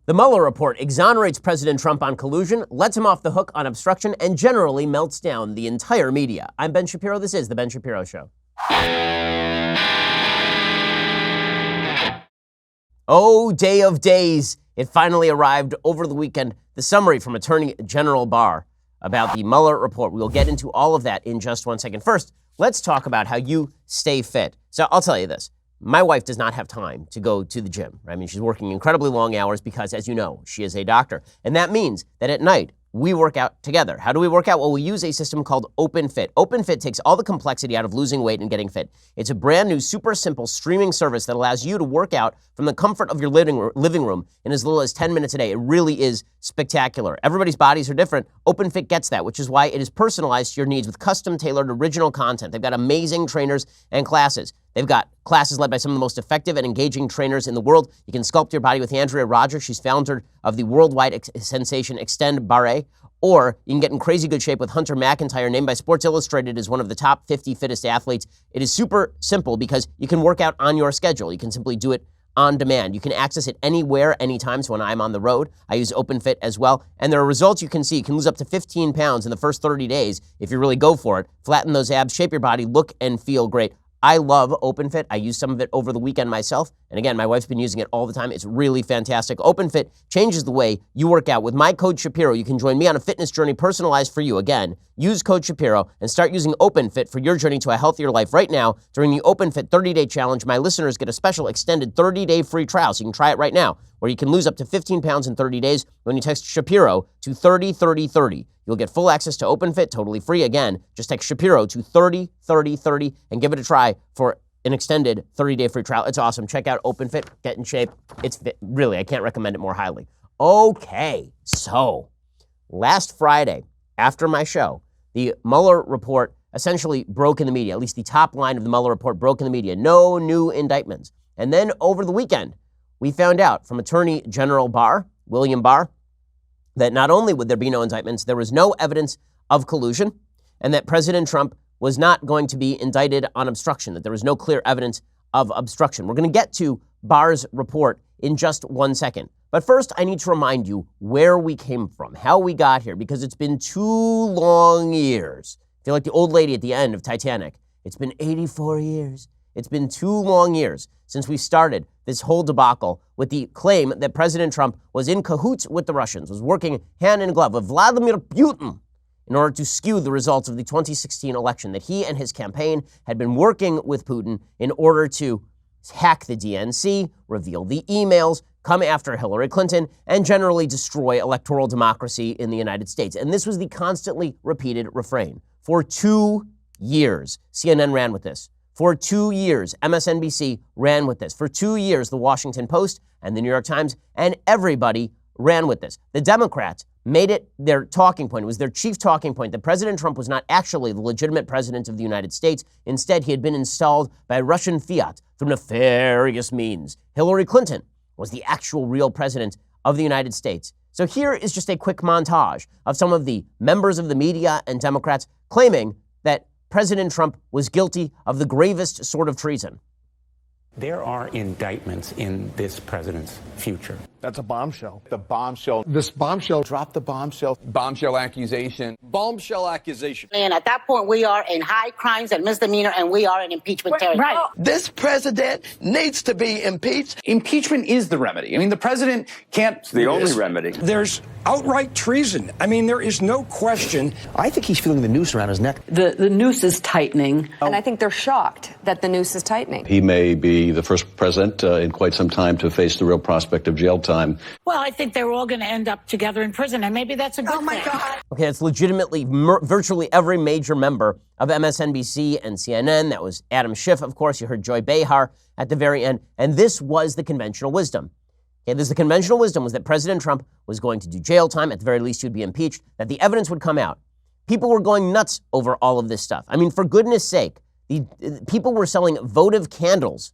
The Mueller report exonerates President Trump on collusion, lets him off the hook on obstruction, and generally melts down the entire media. I'm Ben Shapiro. This is The Ben Shapiro Show. Oh, day of days. It finally arrived over the weekend. The summary from Attorney General Barr about the Mueller report. We'll get into all of that in just 1 second. First, let's talk about how you stay fit. So I'll tell you this. My wife does not have time to go to the gym. Right? I mean, she's working incredibly long hours because, as you know, she is a doctor. And that means that at night, we work out together. How do we work out? Well, we use a system called OpenFit. OpenFit takes all the complexity out of losing weight and getting fit. It's a brand new, super simple streaming service that allows you to work out from the comfort of your living room in as little as 10 minutes a day. It really is spectacular. Everybody's bodies are different. OpenFit gets that, which is why it is personalized to your needs with custom-tailored original content. They've got amazing trainers and classes. They've got classes led by some of the most effective and engaging trainers in the world. You can sculpt your body with Andrea Rogers. She's founder of the worldwide sensation Extend Barr. Or you can get in crazy good shape with Hunter McIntyre, named by Sports Illustrated as one of the top 50 fittest athletes. It is super simple because you can work out on your schedule. You can simply do it on demand. You can access it anywhere, anytime. So when I'm on the road, I use OpenFit as well. And there are results you can see. You can lose up to 15 pounds in the first 30 days if you really go for it. Flatten those abs, shape your body, look and feel great. I love OpenFit. I used some of it over the weekend myself. And again, my wife's been using it all the time. It's really fantastic. OpenFit changes the way you work out. With my code Shapiro, you can join me on a fitness journey personalized for you. Again, use code Shapiro and start using OpenFit for your journey to a healthier life. Right now, during the OpenFit 30-day challenge, my listeners get a special extended 30-day free trial. So you can try it right now, where you can lose up to 15 pounds in 30 days when you text Shapiro to 303030. You'll get full access to OpenFit, totally free. Again, just text Shapiro to 303030 and give it a try for an extended 30-day free trial. It's awesome. Check out OpenFit. Get in shape. It's really, I can't recommend it more highly. Okay, so last Friday, after my show, the Mueller report essentially broke in the media. At least the top line of the Mueller report broke in the media. No new indictments. And then over the weekend, we found out from Attorney General Barr, William Barr, that not only would there be no indictments, there was no evidence of collusion, and that President Trump was not going to be indicted on obstruction, that there was no clear evidence of obstruction. We're going to get to Barr's report in just 1 second. But first, I need to remind you where we came from, how we got here, because it's been 2 long years. I feel like the old lady at the end of Titanic. It's been 84 years. It's been 2 long years since we started this whole debacle with the claim that President Trump was in cahoots with the Russians, was working hand in glove with Vladimir Putin in order to skew the results of the 2016 election, that he and his campaign had been working with Putin in order to hack the DNC, reveal the emails, come after Hillary Clinton, and generally destroy electoral democracy in the United States. And this was the constantly repeated refrain. For 2 years, CNN ran with this. For 2 years, MSNBC ran with this. For 2 years, the Washington Post and the New York Times and everybody ran with this. The Democrats made it their talking point. It was their chief talking point that President Trump was not actually the legitimate president of the United States. Instead, he had been installed by Russian fiat through nefarious means. Hillary Clinton was the actual real president of the United States. So here is just a quick montage of some of the members of the media and Democrats claiming that President Trump was guilty of the gravest sort of treason. There are indictments in this president's future. That's a bombshell. The bombshell. This bombshell. Drop the bombshell. Bombshell accusation. Bombshell accusation. And at that point, we are in high crimes and misdemeanor, and we are in impeachment territory. Right. This president needs to be impeached. Impeachment is the remedy. I mean, the president can't... It's the only remedy. There's outright treason. I mean, there is no question. I think he's feeling the noose around his neck. The noose is tightening. And I think they're shocked that the noose is tightening. He may be the first president in quite some time to face the real prospect of jail time. Well, I think they're all going to end up together in prison, and maybe that's a good thing. Oh, my God. Okay, that's legitimately virtually every major member of MSNBC and CNN. That was Adam Schiff, of course. You heard Joy Behar at the very end. And this was the conventional wisdom. Okay, the conventional wisdom was that President Trump was going to do jail time. At the very least, he would be impeached, that the evidence would come out. People were going nuts over all of this stuff. I mean, for goodness sake, people were selling votive candles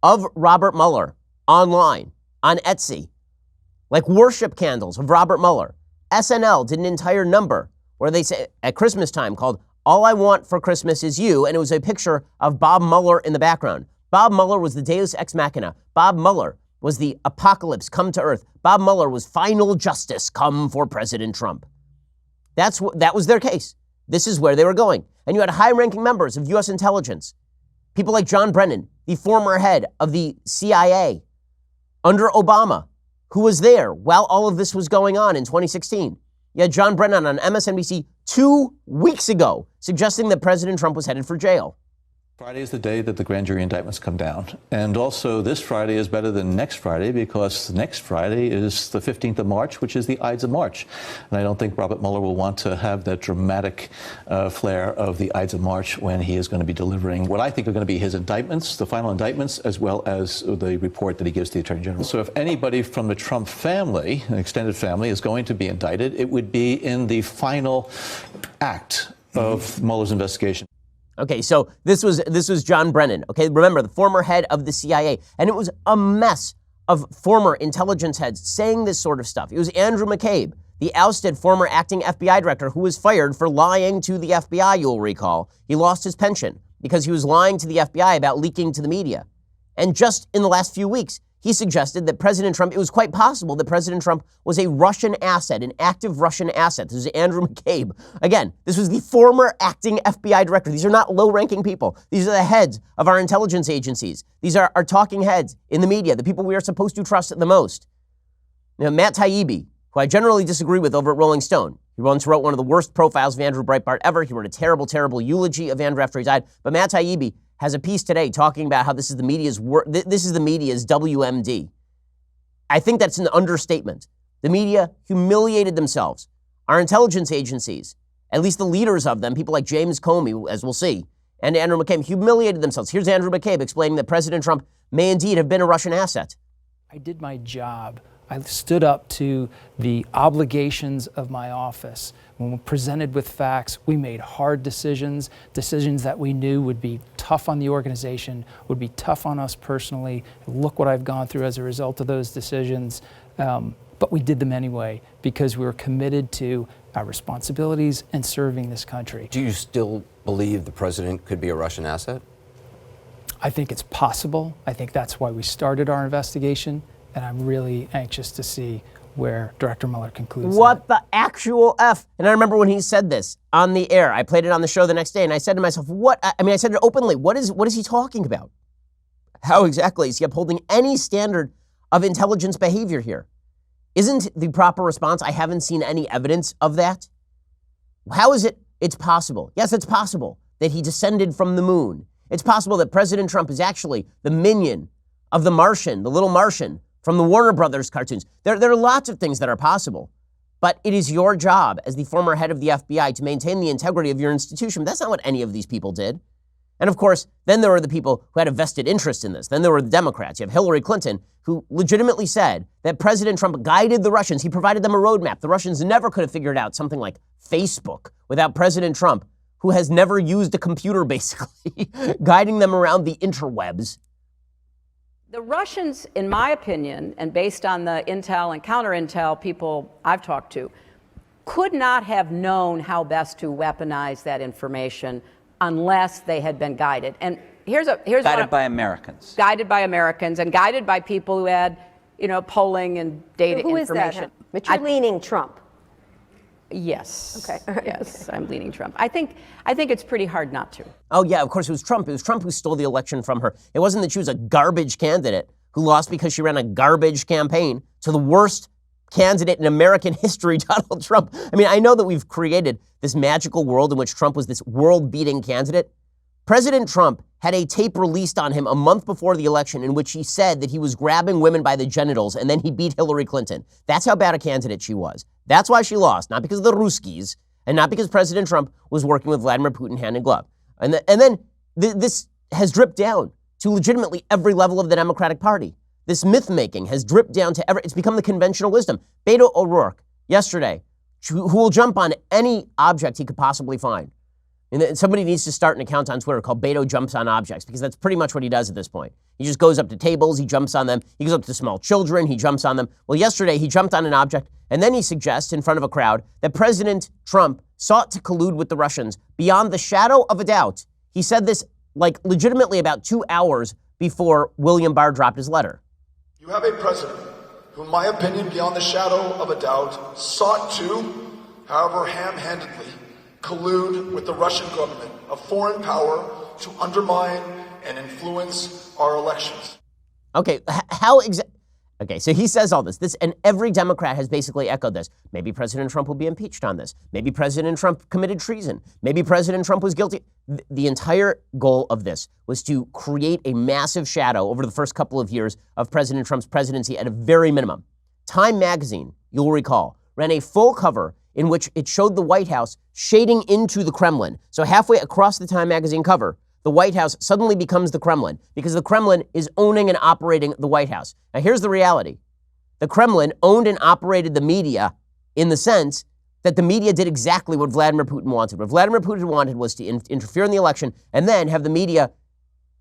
of Robert Mueller online, on Etsy, like worship candles of Robert Mueller. SNL did an entire number where they say at Christmas time called All I Want for Christmas Is You, and it was a picture of Bob Mueller in the background. Bob Mueller was the Deus Ex Machina. Bob Mueller was the apocalypse come to earth. Bob Mueller was final justice come for President Trump. That was their case. This is where they were going. And you had high-ranking members of U.S. intelligence, people like John Brennan, the former head of the CIA under Obama, who was there while all of this was going on in 2016. You had John Brennan on MSNBC 2 weeks ago suggesting that President Trump was headed for jail. Friday is the day that the grand jury indictments come down. And also this Friday is better than next Friday because next Friday is the 15th of March, which is the Ides of March. And I don't think Robert Mueller will want to have that dramatic flair of the Ides of March when he is going to be delivering what I think are going to be his indictments, the final indictments, as well as the report that he gives to the Attorney General. So if anybody from the Trump family, an extended family, is going to be indicted, it would be in the final act of Mueller's investigation. Okay, so this was John Brennan. Okay, remember, the former head of the CIA. And it was a mess of former intelligence heads saying this sort of stuff. It was Andrew McCabe, the ousted former acting FBI director who was fired for lying to the FBI, you'll recall. He lost his pension because he was lying to the FBI about leaking to the media. And just in the last few weeks, he suggested that President Trump, it was quite possible that President Trump was a Russian asset, an active Russian asset. This is Andrew McCabe. Again, this was the former acting FBI director. These are not low-ranking people. These are the heads of our intelligence agencies. These are our talking heads in the media, the people we are supposed to trust the most. Now, Matt Taibbi, who I generally disagree with over at Rolling Stone. He once wrote one of the worst profiles of Andrew Breitbart ever. He wrote a terrible, terrible eulogy of Andrew after he died. But Matt Taibbi has a piece today talking about how this is the media's WMD. I think that's an understatement. The media humiliated themselves. Our intelligence agencies, at least the leaders of them, people like James Comey, as we'll see, and Andrew McCabe, humiliated themselves. Here's Andrew McCabe explaining that President Trump may indeed have been a Russian asset. I did my job. I stood up to the obligations of my office. When we're presented with facts, we made hard decisions that we knew would be tough on the organization, would be tough on us personally. Look what I've gone through as a result of those decisions. But we did them anyway because we were committed to our responsibilities and serving this country. Do you still believe the president could be a Russian asset? I think it's possible. I think that's why we started our investigation. And I'm really anxious to see where Director Mueller concludes. What the actual F? And I remember when he said this on the air, I played it on the show the next day, and I said to myself, I said it openly, what is he talking about? How exactly is he upholding any standard of intelligence behavior here? Isn't the proper response, I haven't seen any evidence of that? How is it? It's possible. Yes, it's possible that he descended from the moon. It's possible that President Trump is actually the minion of the Martian, the little Martian, from the Warner Brothers cartoons. There are lots of things that are possible, but it is your job as the former head of the FBI to maintain the integrity of your institution. That's not what any of these people did. And of course, then there were the people who had a vested interest in this. Then there were the Democrats. You have Hillary Clinton, who legitimately said that President Trump guided the Russians. He provided them a roadmap. The Russians never could have figured out something like Facebook without President Trump, who has never used a computer, basically, guiding them around the interwebs. The Russians, in my opinion, and based on the intel and counter-intel people I've talked to, could not have known how best to weaponize that information unless they had been guided. And here's guided by Americans. Guided by Americans and guided by people who had, polling and data who information. Is that? But you're leaning Trump. Yes. Okay. All right. Yes, I'm leaning Trump. I think it's pretty hard not to. Oh, yeah, of course, it was Trump. It was Trump who stole the election from her. It wasn't that she was a garbage candidate who lost because she ran a garbage campaign to the worst candidate in American history, Donald Trump. I mean, I know that we've created this magical world in which Trump was this world-beating candidate. President Trump had a tape released on him a month before the election in which he said that he was grabbing women by the genitals and then he beat Hillary Clinton. That's how bad a candidate she was. That's why she lost, not because of the Ruskies and not because President Trump was working with Vladimir Putin hand in glove. And then this has dripped down to legitimately every level of the Democratic Party. This myth-making has dripped down to it's become the conventional wisdom. Beto O'Rourke, yesterday, who will jump on any object he could possibly find. And somebody needs to start an account on Twitter called Beto Jumps on Objects, because that's pretty much what he does at this point. He just goes up to tables, he jumps on them. He goes up to small children, he jumps on them. Well, yesterday he jumped on an object, and then he suggests in front of a crowd that President Trump sought to collude with the Russians beyond the shadow of a doubt. He said this legitimately about 2 hours before William Barr dropped his letter. You have a president who, in my opinion, beyond the shadow of a doubt, sought to, however ham-handedly, collude with the Russian government, a foreign power, to undermine and influence our elections. Okay, Okay, so he says all this, and every Democrat has basically echoed this. Maybe President Trump will be impeached on this. Maybe President Trump committed treason. Maybe President Trump was guilty. The entire goal of this was to create a massive shadow over the first couple of years of President Trump's presidency at a very minimum. Time magazine, you'll recall, ran a full cover in which it showed the White House shading into the Kremlin. So halfway across the Time magazine cover, the White House suddenly becomes the Kremlin because the Kremlin is owning and operating the White House. Now, here's the reality. The Kremlin owned and operated the media in the sense that the media did exactly what Vladimir Putin wanted. What Vladimir Putin wanted was to interfere in the election and then have the media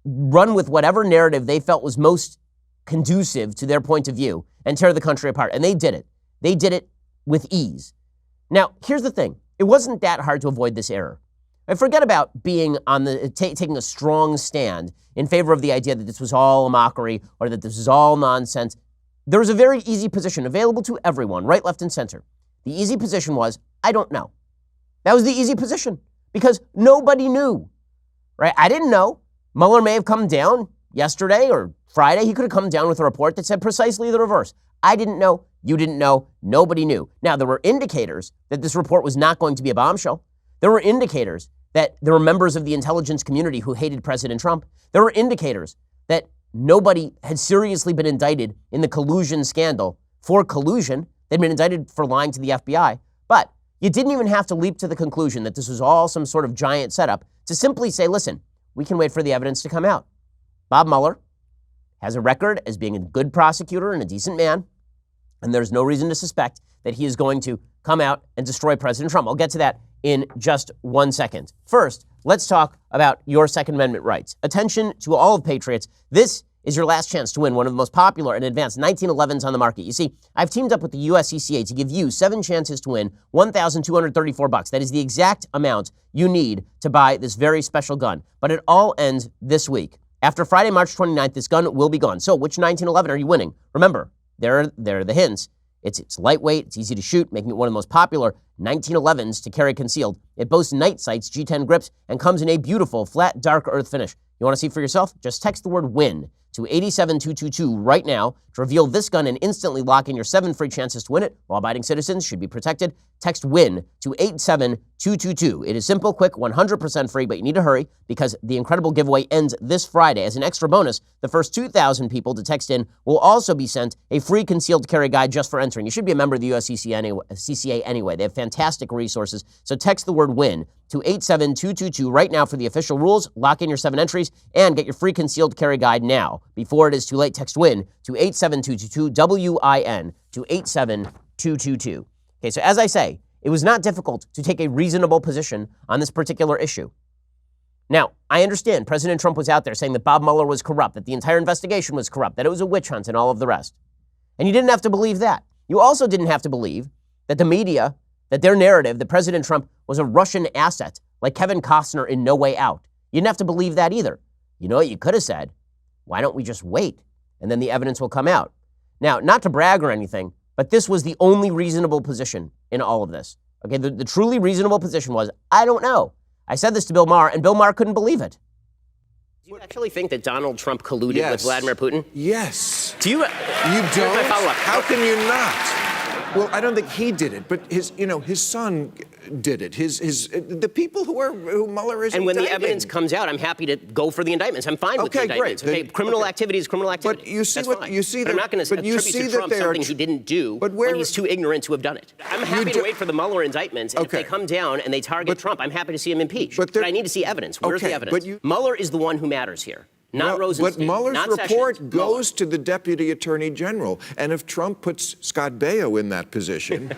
run with whatever narrative they felt was most conducive to their point of view and tear the country apart. And they did it. They did it with ease. Now, here's the thing. It wasn't that hard to avoid this error. And forget about being on taking a strong stand in favor of the idea that this was all a mockery or that this is all nonsense. There was a very easy position available to everyone, right, left, and center. The easy position was, I don't know. That was the easy position because nobody knew, right? I didn't know. Mueller may have come down yesterday or Friday. He could have come down with a report that said precisely the reverse. I didn't know. You didn't know. Nobody knew. Now, there were indicators that this report was not going to be a bombshell. There were indicators that there were members of the intelligence community who hated President Trump. There were indicators that nobody had seriously been indicted in the collusion scandal for collusion. They'd been indicted for lying to the FBI. But you didn't even have to leap to the conclusion that this was all some sort of giant setup to simply say, listen, we can wait for the evidence to come out. Bob Mueller has a record as being a good prosecutor and a decent man, and there's no reason to suspect that he is going to come out and destroy President Trump. I'll get to that in just 1 second. First, let's talk about your Second Amendment rights. Attention to all of patriots. This is your last chance to win one of the most popular and advanced 1911s on the market. You see, I've teamed up with the USCCA to give you 7 chances to win $1,234. That is the exact amount you need to buy this very special gun. But it all ends this week. After Friday, March 29th, this gun will be gone. So which 1911 are you winning? Remember, there are the hints. It's lightweight, it's easy to shoot, making it one of the most popular 1911s to carry concealed. It boasts night sights, G10 grips, and comes in a beautiful, flat, dark earth finish. You want to see for yourself? Just text the word WIN to 87222 right now to reveal this gun and instantly lock in your 7 free chances to win it. Law-abiding citizens should be protected. Text WIN to 87222. It is simple, quick, 100% free, but you need to hurry because the incredible giveaway ends this Friday. As an extra bonus, the first 2,000 people to text in will also be sent a free concealed carry guide just for entering. You should be a member of the USCCA anyway. They have fantastic resources. So text the word WIN to 87222 right now for the official rules. Lock in your 7 entries and get your free concealed carry guide now. Before it is too late, text WIN to 87222, WIN to 87222. Okay, so as I say, it was not difficult to take a reasonable position on this particular issue. Now, I understand President Trump was out there saying that Bob Mueller was corrupt, that the entire investigation was corrupt, that it was a witch hunt and all of the rest. And you didn't have to believe that. You also didn't have to believe that the media, that their narrative, that President Trump was a Russian asset, like Kevin Costner in No Way Out. You didn't have to believe that either. You know what you could have said? Why don't we just wait? And then the evidence will come out. Now, not to brag or anything, but this was the only reasonable position in all of this. Okay, the truly reasonable position was, I don't know. I said this to Bill Maher, and Bill Maher couldn't believe it. Do you actually think that Donald Trump colluded with Vladimir Putin? Yes. Do you? You don't? How can you not? Well, I don't think he did it, but his son did it. The people who Mueller is and when indicting. the evidence comes out, I'm happy to go for the indictments. I'm fine with the indictments. Great. Okay, criminal activity is criminal activity. But you see That's fine. But I'm not going to attribute to Trump something he didn't do when he's too ignorant to have done it. I'm happy to wait for the Mueller indictments, and if they come down and they target Trump, I'm happy to see him impeached. But I need to see evidence. Where's the evidence? Mueller is the one who matters here. Not Rosenstein, but Mueller's not report Sessions, goes to the Deputy Attorney General. And if Trump puts Scott Baio in that position,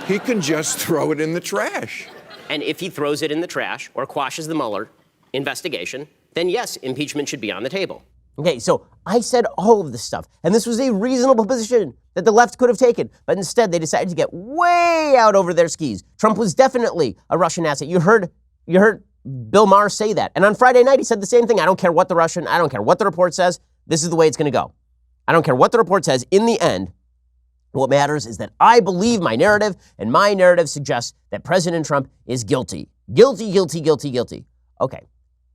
he can just throw it in the trash. And if he throws it in the trash or quashes the Mueller investigation, then yes, impeachment should be on the table. Okay, so I said all of this stuff, and this was a reasonable position that the left could have taken, but instead they decided to get way out over their skis. Trump was definitely a Russian asset. You heard Bill Maher say that. And on Friday night, he said the same thing. I don't care what the report says. This is the way it's going to go. I don't care what the report says. In the end, what matters is that I believe my narrative, and my narrative suggests that President Trump is guilty. Guilty, guilty, guilty, guilty. Okay,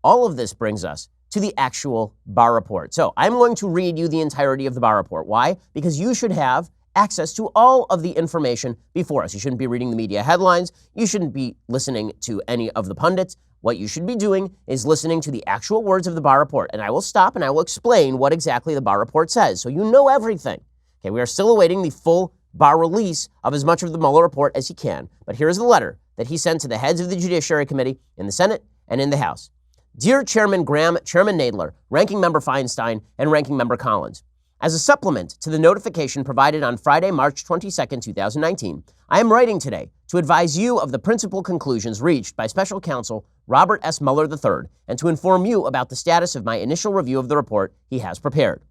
all of this brings us to the actual Barr report. So I'm going to read you the entirety of the Barr report. Why? Because you should have access to all of the information before us. You shouldn't be reading the media headlines. You shouldn't be listening to any of the pundits. What you should be doing is listening to the actual words of the Barr report. And I will stop and I will explain what exactly the Barr report says, so you know everything. Okay, we are still awaiting the full Barr release of as much of the Mueller report as he can. But here is the letter that he sent to the heads of the Judiciary Committee in the Senate and in the House. Dear Chairman Graham, Chairman Nadler, Ranking Member Feinstein, and Ranking Member Collins, as a supplement to the notification provided on Friday, March 22, 2019, I am writing today to advise you of the principal conclusions reached by Special Counsel Robert S. Mueller III and to inform you about the status of my initial review of the report he has prepared.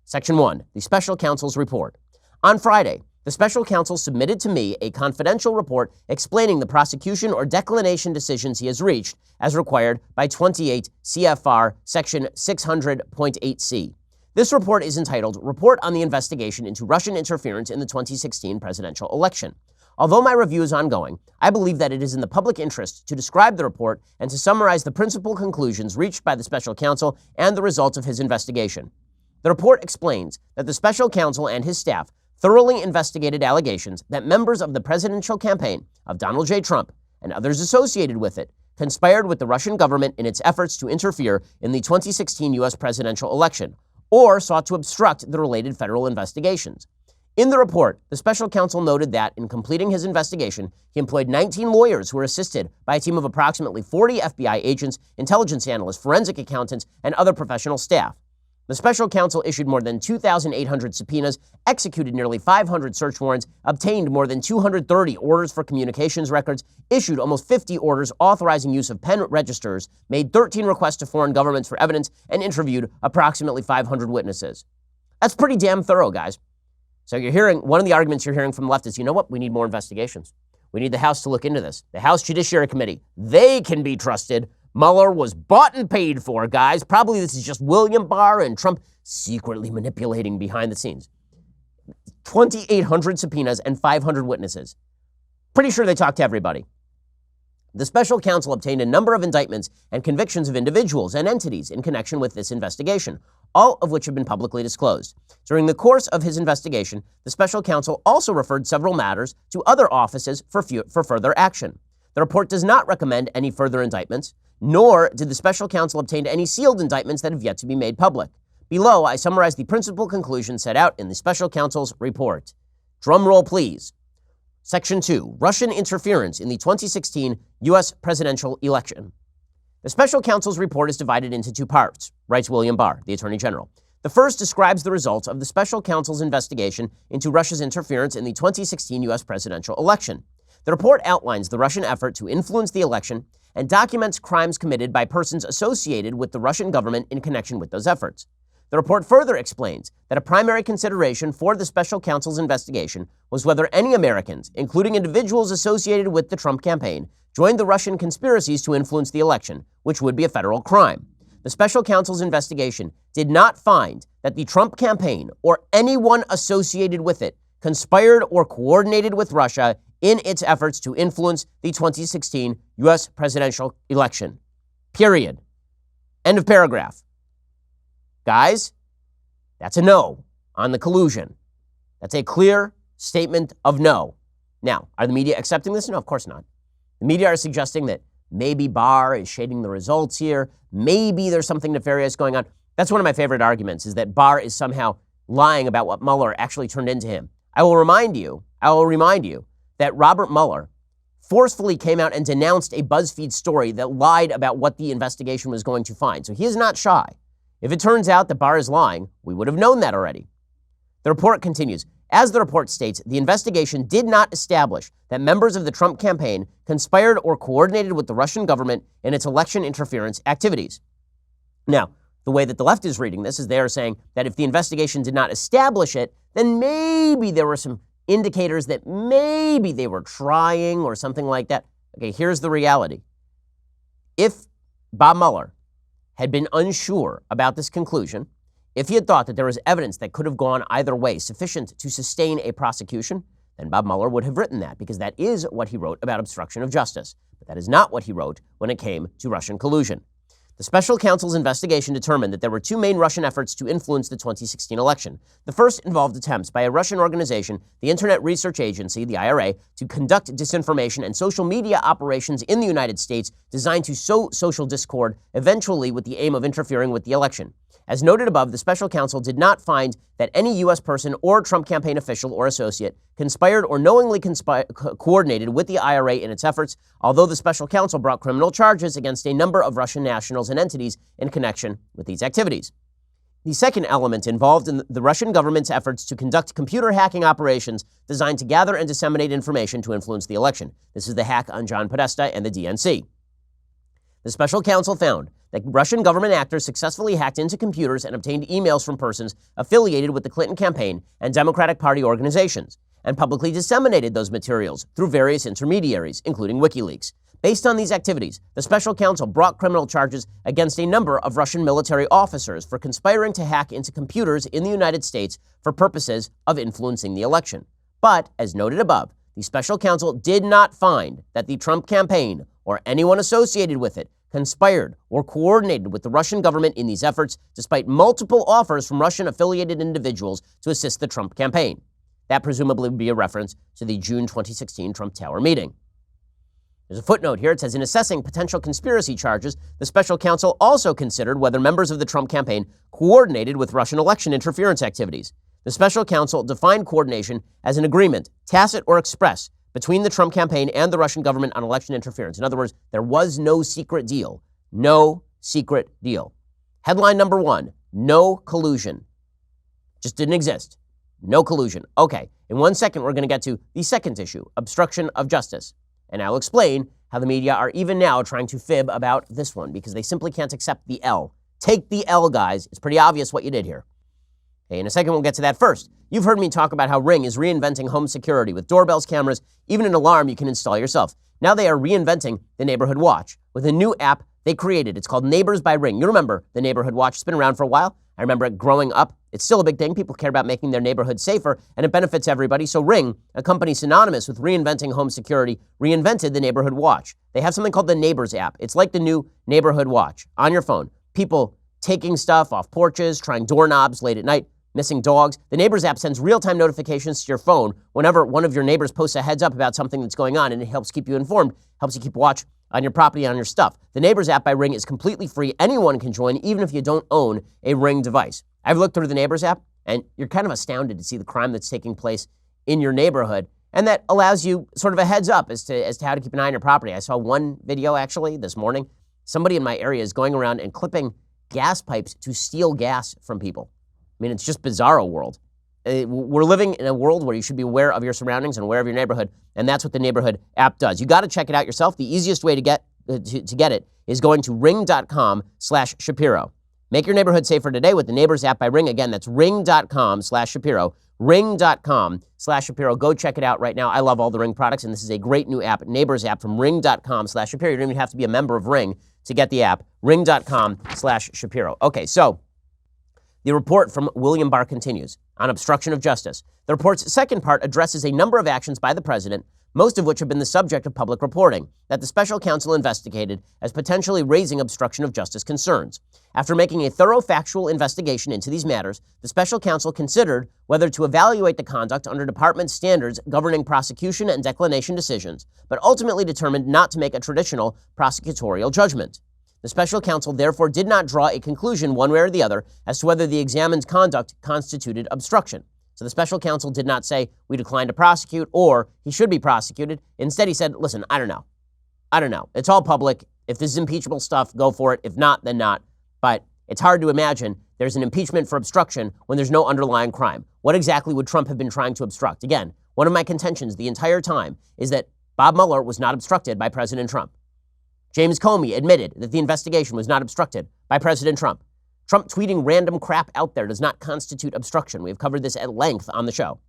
Section 1, the Special Counsel's report. On Friday, the Special Counsel submitted to me a confidential report explaining the prosecution or declination decisions he has reached as required by 28 CFR Section 600.8c. This report is entitled Report on the Investigation into Russian Interference in the 2016 Presidential Election. Although my review is ongoing, I believe that it is in the public interest to describe the report and to summarize the principal conclusions reached by the Special Counsel and the results of his investigation. The report explains that the Special Counsel and his staff thoroughly investigated allegations that members of the presidential campaign of Donald J. Trump and others associated with it conspired with the Russian government in its efforts to interfere in the 2016 U.S. presidential election, or sought to obstruct the related federal investigations. In the report, the Special Counsel noted that, in completing his investigation, he employed 19 lawyers who were assisted by a team of approximately 40 FBI agents, intelligence analysts, forensic accountants, and other professional staff. The Special Counsel issued more than 2,800 subpoenas, executed nearly 500 search warrants, obtained more than 230 orders for communications records, issued almost 50 orders authorizing use of pen registers, made 13 requests to foreign governments for evidence, and interviewed approximately 500 witnesses. That's pretty damn thorough, guys. So you're hearing, one of the arguments you're hearing from the left is, you know what? We need more investigations. We need the House to look into this. The House Judiciary Committee, they can be trusted. Mueller was bought and paid for, guys. Probably this is just William Barr and Trump secretly manipulating behind the scenes. 2,800 subpoenas and 500 witnesses. Pretty sure they talked to everybody. The Special Counsel obtained a number of indictments and convictions of individuals and entities in connection with this investigation, all of which have been publicly disclosed. During the course of his investigation, the Special Counsel also referred several matters to other offices for further action. The report does not recommend any further indictments, nor did the Special Counsel obtain any sealed indictments that have yet to be made public. Below, I summarize the principal conclusions set out in the Special Counsel's report. Drum roll, please. Section 2, Russian interference in the 2016 U.S. presidential election. The Special Counsel's report is divided into two parts, writes William Barr, the Attorney General. The first describes the results of the Special Counsel's investigation into Russia's interference in the 2016 U.S. presidential election. The report outlines the Russian effort to influence the election and documents crimes committed by persons associated with the Russian government in connection with those efforts. The report further explains that a primary consideration for the Special Counsel's investigation was whether any Americans, including individuals associated with the Trump campaign, joined the Russian conspiracies to influence the election, which would be a federal crime. The Special Counsel's investigation did not find that the Trump campaign or anyone associated with it conspired or coordinated with Russia in its efforts to influence the 2016 U.S. presidential election. Period. End of paragraph. Guys, that's a no on the collusion. That's a clear statement of no. Now, are the media accepting this? No, of course not. The media are suggesting that maybe Barr is shading the results here. Maybe there's something nefarious going on. That's one of my favorite arguments, is that Barr is somehow lying about what Mueller actually turned into him. I will remind you that Robert Mueller forcefully came out and denounced a BuzzFeed story that lied about what the investigation was going to find. So he is not shy. If it turns out that Barr is lying, we would have known that already. The report continues. As the report states, the investigation did not establish that members of the Trump campaign conspired or coordinated with the Russian government in its election interference activities. Now, the way that the left is reading this is they are saying that if the investigation did not establish it, then maybe there were some indicators that maybe they were trying or something like that. Okay, here's the reality. If Bob Mueller had been unsure about this conclusion, if he had thought that there was evidence that could have gone either way sufficient to sustain a prosecution, then Bob Mueller would have written that, because that is what he wrote about obstruction of justice. But that is not what he wrote when it came to Russian collusion. The special counsel's investigation determined that there were two main Russian efforts to influence the 2016 election. The first involved attempts by a Russian organization, the Internet Research Agency, the IRA, to conduct disinformation and social media operations in the United States designed to sow social discord, eventually with the aim of interfering with the election. As noted above, the special counsel did not find that any U.S. person or Trump campaign official or associate conspired or knowingly coordinated with the IRA in its efforts, although the special counsel brought criminal charges against a number of Russian nationals and entities in connection with these activities. The second element involved in the Russian government's efforts to conduct computer hacking operations designed to gather and disseminate information to influence the election. This is the hack on John Podesta and the DNC. The special counsel found that Russian government actors successfully hacked into computers and obtained emails from persons affiliated with the Clinton campaign and Democratic Party organizations, and publicly disseminated those materials through various intermediaries, including WikiLeaks. Based on these activities, the special counsel brought criminal charges against a number of Russian military officers for conspiring to hack into computers in the United States for purposes of influencing the election. But, as noted above, the special counsel did not find that the Trump campaign or anyone associated with it conspired or coordinated with the Russian government in these efforts, despite multiple offers from Russian-affiliated individuals to assist the Trump campaign. That presumably would be a reference to the June 2016 Trump Tower meeting. There's a footnote here. It says, in assessing potential conspiracy charges, the special counsel also considered whether members of the Trump campaign coordinated with Russian election interference activities. The special counsel defined coordination as an agreement, tacit or express, between the Trump campaign and the Russian government on election interference. In other words, there was no secret deal. No secret deal. Headline number one, no collusion. Just didn't exist. No collusion. Okay, in 1 second, we're going to get to the second issue, obstruction of justice. And I'll explain how the media are even now trying to fib about this one, because they simply can't accept the L. Take the L, guys. It's pretty obvious what you did here. Okay, in a second, we'll get to that. First, you've heard me talk about how Ring is reinventing home security with doorbells, cameras, even an alarm you can install yourself. Now they are reinventing the Neighborhood Watch with a new app they created. It's called Neighbors by Ring. You remember the Neighborhood Watch. It's been around for a while. I remember it growing up. It's still a big thing. People care about making their neighborhood safer, and it benefits everybody. So Ring, a company synonymous with reinventing home security, reinvented the Neighborhood Watch. They have something called the Neighbors app. It's like the new Neighborhood Watch on your phone. People taking stuff off porches, trying doorknobs late at night, missing dogs. The Neighbors app sends real-time notifications to your phone whenever one of your neighbors posts a heads up about something that's going on, and it helps keep you informed, helps you keep watch on your property, on your stuff. The Neighbors app by Ring is completely free. Anyone can join, even if you don't own a Ring device. I've looked through the Neighbors app, and you're kind of astounded to see the crime that's taking place in your neighborhood, and that allows you sort of a heads up as to how to keep an eye on your property. I saw one video, actually, this morning. Somebody in my area is going around and clipping gas pipes to steal gas from people. I mean, it's just bizarro world. We're living in a world where you should be aware of your surroundings and aware of your neighborhood, and that's what the Neighborhood app does. You got to check it out yourself. The easiest way to get it is going to ring.com/Shapiro. Make your neighborhood safer today with the Neighbors app by Ring. Again, that's ring.com/Shapiro. Ring.com/Shapiro. Go check it out right now. I love all the Ring products, and this is a great new app, Neighbors app from ring.com/Shapiro. You don't even have to be a member of Ring to get the app. Ring.com/Shapiro. Okay, so the report from William Barr continues on obstruction of justice. The report's second part addresses a number of actions by the president, most of which have been the subject of public reporting, that the special counsel investigated as potentially raising obstruction of justice concerns. After making a thorough factual investigation into these matters, the special counsel considered whether to evaluate the conduct under department standards governing prosecution and declination decisions, but ultimately determined not to make a traditional prosecutorial judgment. The special counsel therefore did not draw a conclusion one way or the other as to whether the examined conduct constituted obstruction. So the special counsel did not say, we decline to prosecute, or he should be prosecuted. Instead, he said, listen, I don't know. It's all public. If this is impeachable stuff, go for it. If not, then not. But it's hard to imagine there's an impeachment for obstruction when there's no underlying crime. What exactly would Trump have been trying to obstruct? Again, one of my contentions the entire time is that Bob Mueller was not obstructed by President Trump. James Comey admitted that the investigation was not obstructed by President Trump. Trump tweeting random crap out there does not constitute obstruction. We have covered this at length on the show.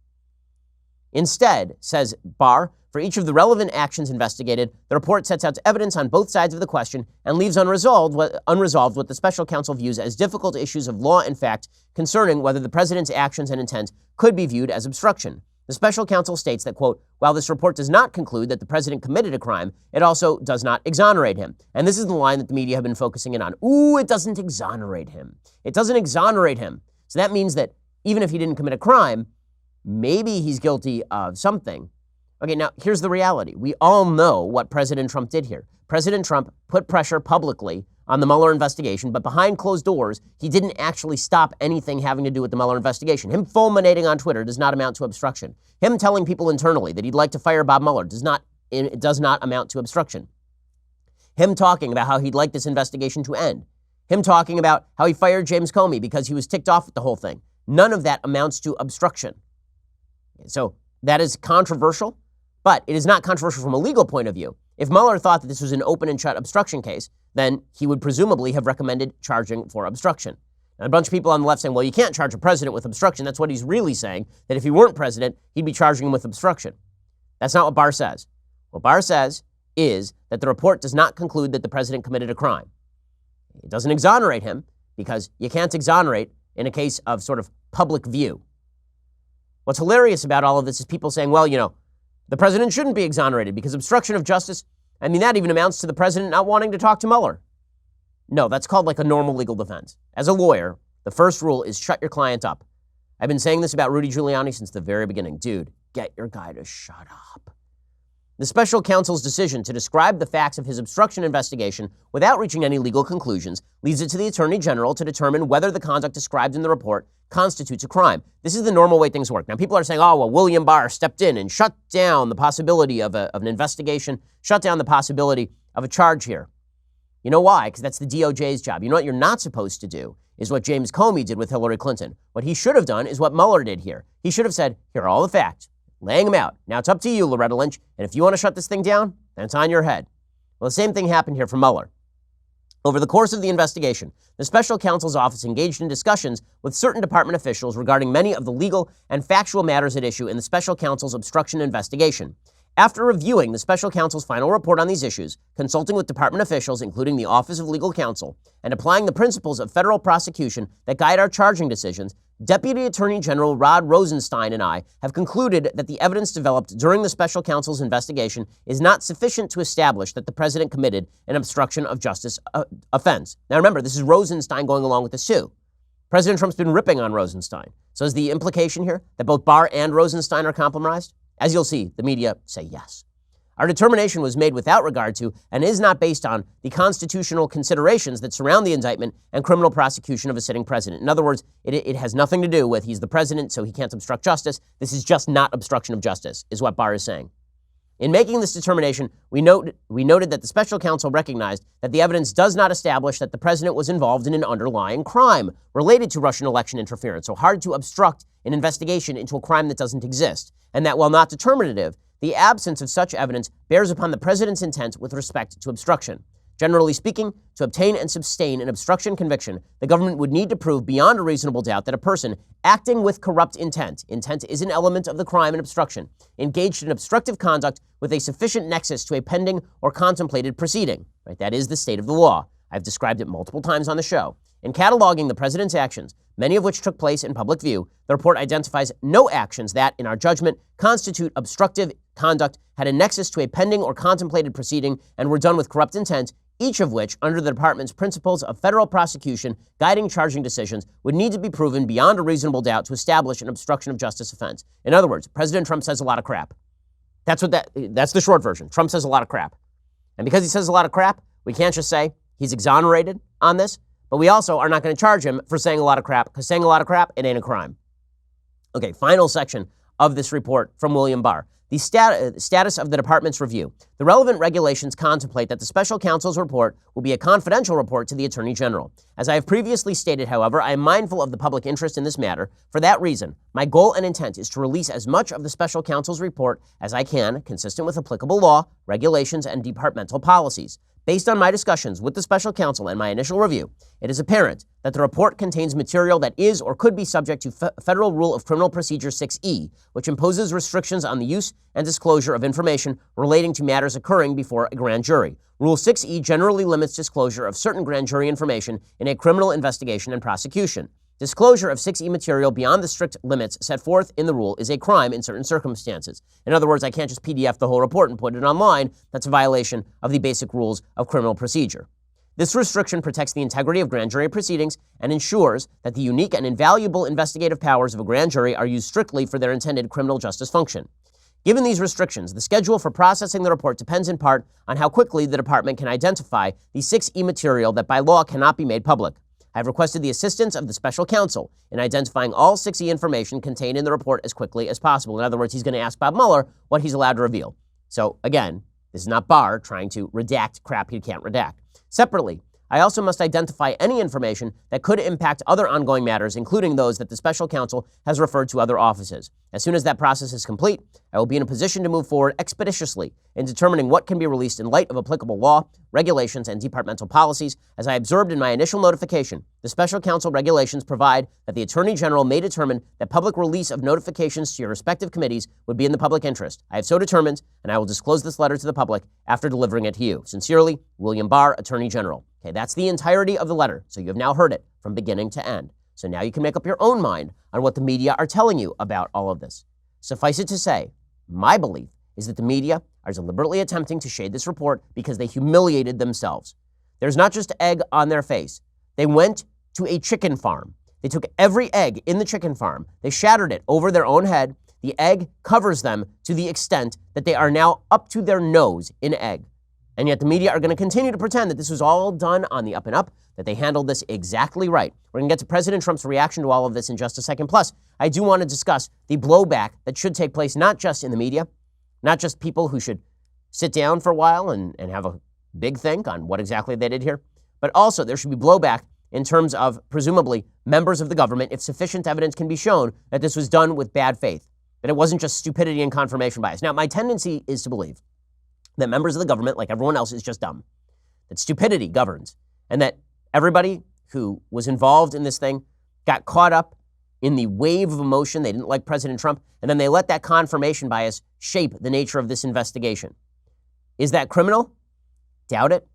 Instead, says Barr, For each of the relevant actions investigated, the report sets out evidence on both sides of the question and leaves unresolved what the special counsel views as difficult issues of law and fact concerning whether the president's actions and intent could be viewed as obstruction. The special counsel states that, quote, while this report does not conclude that the president committed a crime, it also does not exonerate him. And this is the line that the media have been focusing in on. Ooh, it doesn't exonerate him. It doesn't exonerate him. So that means that even if he didn't commit a crime, maybe he's guilty of something. Okay, now here's the reality. We all know what President Trump did here. President Trump put pressure publicly on the Mueller investigation, but behind closed doors, he didn't actually stop anything having to do with the Mueller investigation. Him fulminating on Twitter does not amount to obstruction. Him telling people internally that he'd like to fire Bob Mueller does not amount to obstruction. Him talking about how he'd like this investigation to end. Him talking about how he fired James Comey because he was ticked off with the whole thing. None of that amounts to obstruction. So that is controversial, but it is not controversial from a legal point of view. If Mueller thought that this was an open and shut obstruction case, then he would presumably have recommended charging for obstruction. And a bunch of people on the left saying, well, you can't charge a president with obstruction. That's what he's really saying, that if he weren't president, he'd be charging him with obstruction. That's not what Barr says. What Barr says is that the report does not conclude that the president committed a crime. It doesn't exonerate him because you can't exonerate in a case of sort of public view. What's hilarious about all of this is people saying, well, you know, the president shouldn't be exonerated because obstruction of justice, I mean, that even amounts to the president not wanting to talk to Mueller. No, that's called like a normal legal defense. As a lawyer, the first rule is shut your client up. I've been saying this about Rudy Giuliani since the very beginning. Dude, get your guy to shut up. The special counsel's decision to describe the facts of his obstruction investigation without reaching any legal conclusions leaves it to the Attorney General to determine whether the conduct described in the report constitutes a crime. This is the normal way things work. Now, people are saying, oh, well, William Barr stepped in and shut down the possibility of an investigation, shut down the possibility of a charge here. You know why? Because that's the DOJ's job. You know what you're not supposed to do is what James Comey did with Hillary Clinton. What he should have done is what Mueller did here. He should have said, here are all the facts, laying them out. Now it's up to you, Loretta Lynch, and if you want to shut this thing down, then it's on your head. Well, the same thing happened here for Mueller. Over the course of the investigation, the special counsel's office engaged in discussions with certain department officials regarding many of the legal and factual matters at issue in the special counsel's obstruction investigation. After reviewing the special counsel's final report on these issues, consulting with department officials, including the Office of Legal Counsel, and applying the principles of federal prosecution that guide our charging decisions, Deputy Attorney General Rod Rosenstein and I have concluded that the evidence developed during the special counsel's investigation is not sufficient to establish that the president committed an obstruction of justice offense. Now remember, this is Rosenstein going along with the sue. President Trump's been ripping on Rosenstein. So is the implication here that both Barr and Rosenstein are compromised? As you'll see, the media say yes. Our determination was made without regard to and is not based on the constitutional considerations that surround the indictment and criminal prosecution of a sitting president. In other words, it has nothing to do with he's the president, so he can't obstruct justice. This is just not obstruction of justice, is what Barr is saying. In making this determination, we noted that the special counsel recognized that the evidence does not establish that the president was involved in an underlying crime related to Russian election interference, so hard to obstruct an investigation into a crime that doesn't exist, and that while not determinative, the absence of such evidence bears upon the president's intent with respect to obstruction. Generally speaking, to obtain and sustain an obstruction conviction, the government would need to prove beyond a reasonable doubt that a person acting with corrupt intent is an element of the crime and obstruction, engaged in obstructive conduct with a sufficient nexus to a pending or contemplated proceeding. Right? That is the state of the law. I've described it multiple times on the show. In cataloging the president's actions, many of which took place in public view, the report identifies no actions that, in our judgment, constitute obstructive conduct, had a nexus to a pending or contemplated proceeding, and were done with corrupt intent, each of which, under the department's principles of federal prosecution guiding charging decisions, would need to be proven beyond a reasonable doubt to establish an obstruction of justice offense. In other words, President Trump says a lot of crap. That's the short version. Trump says a lot of crap. And because he says a lot of crap, we can't just say he's exonerated on this, but we also are not going to charge him for saying a lot of crap, because saying a lot of crap, it ain't a crime. Okay, final section of this report from William Barr. The status of the department's review. The relevant regulations contemplate that the special counsel's report will be a confidential report to the Attorney General. As I have previously stated, however, I am mindful of the public interest in this matter. For that reason, my goal and intent is to release as much of the special counsel's report as I can, consistent with applicable law, regulations, and departmental policies. Based on my discussions with the special counsel and my initial review, it is apparent that the report contains material that is or could be subject to Federal Rule of Criminal Procedure 6E, which imposes restrictions on the use and disclosure of information relating to matters occurring before a grand jury. Rule 6E generally limits disclosure of certain grand jury information in a criminal investigation and prosecution. Disclosure of 6E material beyond the strict limits set forth in the rule is a crime in certain circumstances. In other words, I can't just PDF the whole report and put it online. That's a violation of the basic rules of criminal procedure. This restriction protects the integrity of grand jury proceedings and ensures that the unique and invaluable investigative powers of a grand jury are used strictly for their intended criminal justice function. Given these restrictions, the schedule for processing the report depends in part on how quickly the department can identify the 6E material that by law cannot be made public. I have requested the assistance of the special counsel in identifying all 6E information contained in the report as quickly as possible. In other words, he's going to ask Bob Mueller what he's allowed to reveal. So again, this is not Barr trying to redact crap he can't redact. Separately, I also must identify any information that could impact other ongoing matters, including those that the special counsel has referred to other offices. As soon as that process is complete, I will be in a position to move forward expeditiously in determining what can be released in light of applicable law, regulations, and departmental policies. As I observed in my initial notification, the special counsel regulations provide that the Attorney General may determine that public release of notifications to your respective committees would be in the public interest. I have so determined, and I will disclose this letter to the public after delivering it to you. Sincerely, William Barr, Attorney General. Okay, that's the entirety of the letter, so you have now heard it from beginning to end. So now you can make up your own mind on what the media are telling you about all of this. Suffice it to say, my belief is that the media are deliberately attempting to shade this report because they humiliated themselves. There's not just egg on their face. They went to a chicken farm. They took every egg in the chicken farm. They shattered it over their own head. The egg covers them to the extent that they are now up to their nose in egg. And yet the media are going to continue to pretend that this was all done on the up and up, that they handled this exactly right. We're going to get to President Trump's reaction to all of this in just a second. Plus, I do want to discuss the blowback that should take place not just in the media, not just people who should sit down for a while and have a big think on what exactly they did here, but also there should be blowback in terms of, presumably, members of the government if sufficient evidence can be shown that this was done with bad faith, that it wasn't just stupidity and confirmation bias. Now, my tendency is to believe that members of the government, like everyone else, is just dumb, that stupidity governs, and that everybody who was involved in this thing got caught up in the wave of emotion. They didn't like President Trump, and then they let that confirmation bias shape the nature of this investigation. Is that criminal? Doubt it.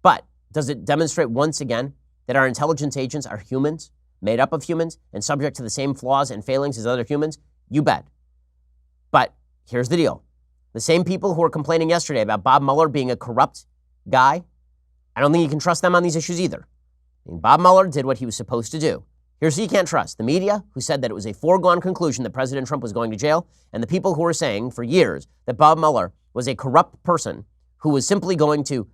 But does it demonstrate once again that our intelligence agents are humans, made up of humans, and subject to the same flaws and failings as other humans? You bet. But here's the deal. The same people who were complaining yesterday about Bob Mueller being a corrupt guy, I don't think you can trust them on these issues either. I mean, Bob Mueller did what he was supposed to do. Here's who you can't trust. The media, who said that it was a foregone conclusion that President Trump was going to jail, and the people who were saying for years that Bob Mueller was a corrupt person who was simply going to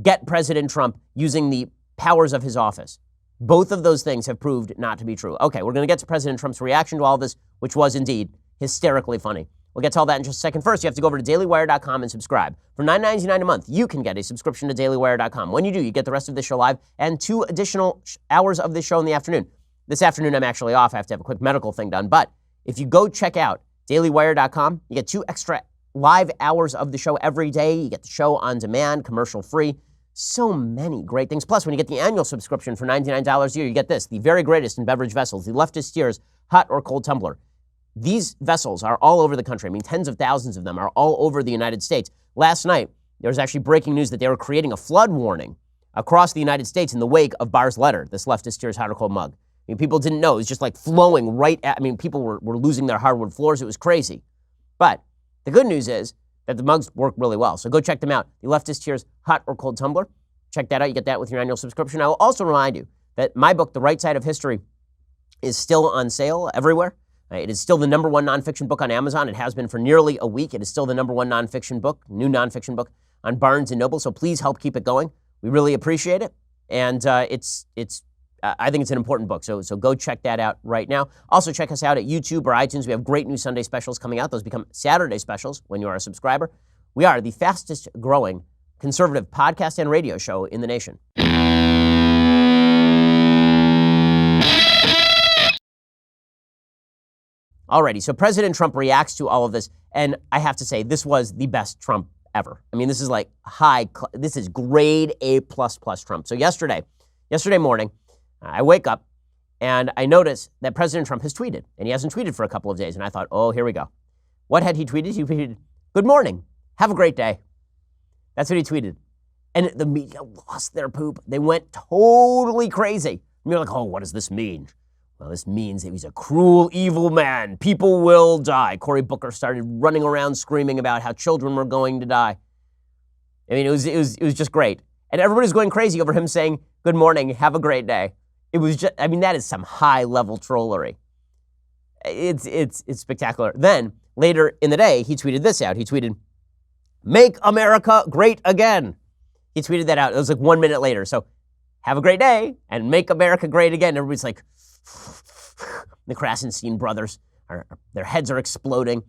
get President Trump using the powers of his office. Both of those things have proved not to be true. Okay, we're going to get to President Trump's reaction to all this, which was indeed hysterically funny. We'll get to all that in just a second. First, you have to go over to dailywire.com and subscribe. For $9.99 a month, you can get a subscription to dailywire.com. When you do, you get the rest of this show live and 2 additional hours of this show in the afternoon. This afternoon, I'm actually off. I have to have a quick medical thing done. But if you go check out dailywire.com, you get 2 extra live hours of the show every day. You get the show on demand, commercial-free. So many great things. Plus, when you get the annual subscription for $99 a year, you get this, the very greatest in beverage vessels, the Leftist Tears hot or cold tumbler. These vessels are all over the country. I mean, tens of thousands of them are all over the United States. Last night, there was actually breaking news that they were creating a flood warning across the United States in the wake of Barr's letter, this Leftist Tears hot or cold mug. I mean, people didn't know. It was just like flowing right at, I mean, people were losing their hardwood floors. It was crazy. But the good news is that the mugs work really well. So go check them out. The Leftist Tears hot or cold tumbler. Check that out. You get that with your annual subscription. I will also remind you that my book, The Right Side of History, is still on sale everywhere. It is still the #1 nonfiction book on Amazon. It has been for nearly a week. It is still the #1 nonfiction book, new nonfiction book on Barnes & Noble. So please help keep it going. We really appreciate it. And I think it's an important book. So go check that out right now. Also check us out at YouTube or iTunes. We have great new Sunday specials coming out. Those become Saturday specials when you are a subscriber. We are the fastest growing conservative podcast and radio show in the nation. Alrighty, so President Trump reacts to all of this, and I have to say, this was the best Trump ever. I mean, this is like this is grade A++ Trump. So yesterday morning, I wake up and I notice that President Trump has tweeted, and he hasn't tweeted for a couple of days. And I thought, oh, here we go. What had he tweeted? He tweeted, "Good morning. Have a great day." That's what he tweeted. And the media lost their poop. They went totally crazy. And you're like, oh, what does this mean? Well, this means that he's a cruel, evil man. People will die. Cory Booker started running around screaming about how children were going to die. I mean, it was just great. And everybody's going crazy over him saying, "Good morning, have a great day." It was just, I mean, that is some high-level trollery. It's spectacular. Then, later in the day, he tweeted this out. He tweeted, "Make America great again." He tweeted that out. It was like 1 minute later. So, have a great day and make America great again. Everybody's like, the Krasenstein brothers, their heads are exploding.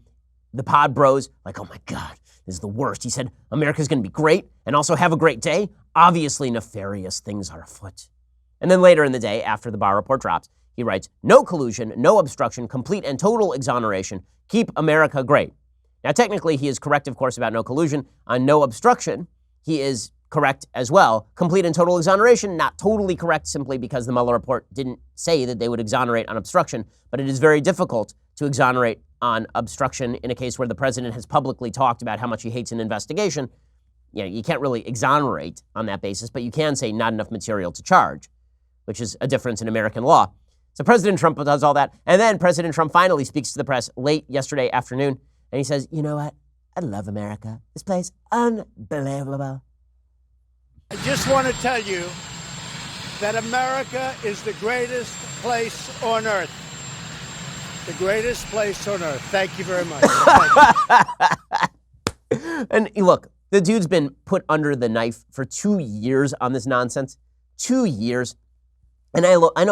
The pod bros, like, oh my God, this is the worst. He said, America's going to be great and also have a great day. Obviously, nefarious things are afoot. And then later in the day, after the Barr report drops, he writes, "No collusion, no obstruction, complete and total exoneration. Keep America great." Now, technically, he is correct, of course, about no collusion. On no obstruction, he is correct as well. Complete and total exoneration, not totally correct simply because the Mueller report didn't say that they would exonerate on obstruction, but it is very difficult to exonerate on obstruction in a case where the president has publicly talked about how much he hates an investigation. You know, you can't really exonerate on that basis, but you can say not enough material to charge, which is a difference in American law. So President Trump does all that, and then President Trump finally speaks to the press late yesterday afternoon, and he says, "You know what? I love America. This place, unbelievable." I just want to tell you that America is the greatest place on earth. The greatest place on earth. Thank you very much. And look, the dude's been put under the knife for 2 years on this nonsense. 2 years. And I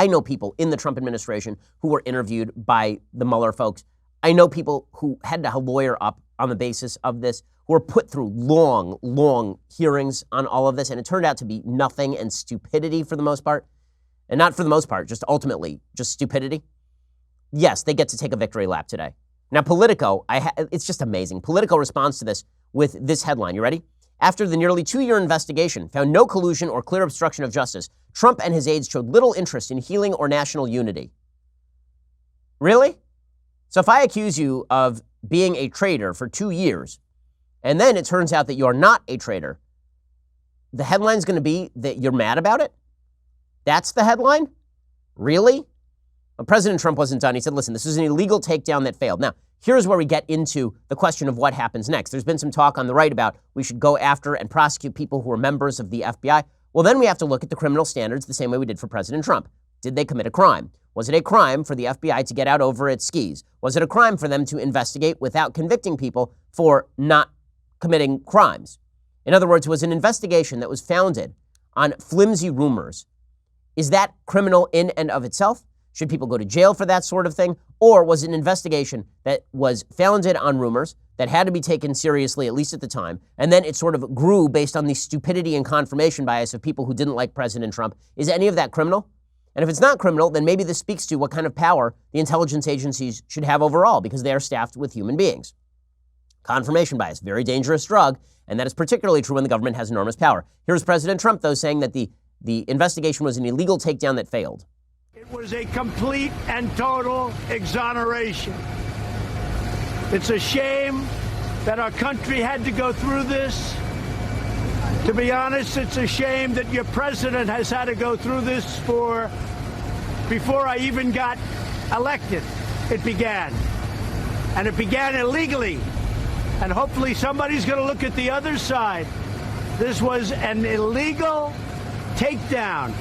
know people in the Trump administration who were interviewed by the Mueller folks. I know people who had to lawyer up on the basis of this, who were put through long, long hearings on all of this, and it turned out to be nothing and stupidity for the most part. And not for the most part, just ultimately, just stupidity. Yes, they get to take a victory lap today. Now, Politico, it's just amazing. Politico responds to this with this headline. You ready? After the nearly 2-year investigation found no collusion or clear obstruction of justice, Trump and his aides showed little interest in healing or national unity. Really? So if I accuse you of being a traitor for 2 years, and then it turns out that you're not a traitor, the headline's going to be that you're mad about it? That's the headline? Really? Well, President Trump wasn't done. He said, listen, this is an illegal takedown that failed. Now, here's where we get into the question of what happens next. There's been some talk on the right about we should go after and prosecute people who are members of the FBI. Well, then we have to look at the criminal standards the same way we did for President Trump. Did they commit a crime? Was it a crime for the FBI to get out over its skis? Was it a crime for them to investigate without convicting people for not committing crimes? In other words, was an investigation that was founded on flimsy rumors, is that criminal in and of itself? Should people go to jail for that sort of thing? Or was it an investigation that was founded on rumors that had to be taken seriously, at least at the time, and then it sort of grew based on the stupidity and confirmation bias of people who didn't like President Trump? Is any of that criminal? And if it's not criminal, then maybe this speaks to what kind of power the intelligence agencies should have overall, because they are staffed with human beings. Confirmation bias, very dangerous drug, and that is particularly true when the government has enormous power. Here's President Trump, though, saying that the investigation was an illegal takedown that failed. It was a complete and total exoneration. It's a shame that our country had to go through this. To be honest, it's a shame that your president has had to go through this before I even got elected. It began. And it began illegally. And hopefully somebody's going to look at the other side. This was an illegal takedown